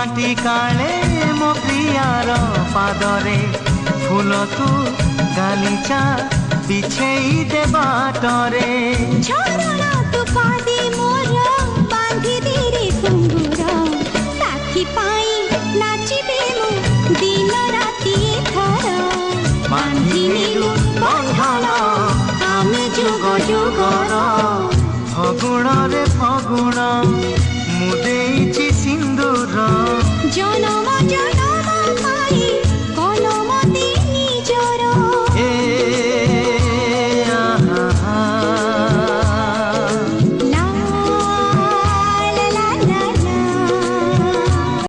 माटी काले मो प्रियार पादरे फूल तू गालीचा बिछेई दे बाटरे झरना तू पादी मोर बांधी दे घुंगुरा साथी पाई नाचिबे मु दिन राति थर बांधी नीलु बंधन आमे जुग जुगर फगुण रे फगुण मुदेइछि सिंदूर जनम जन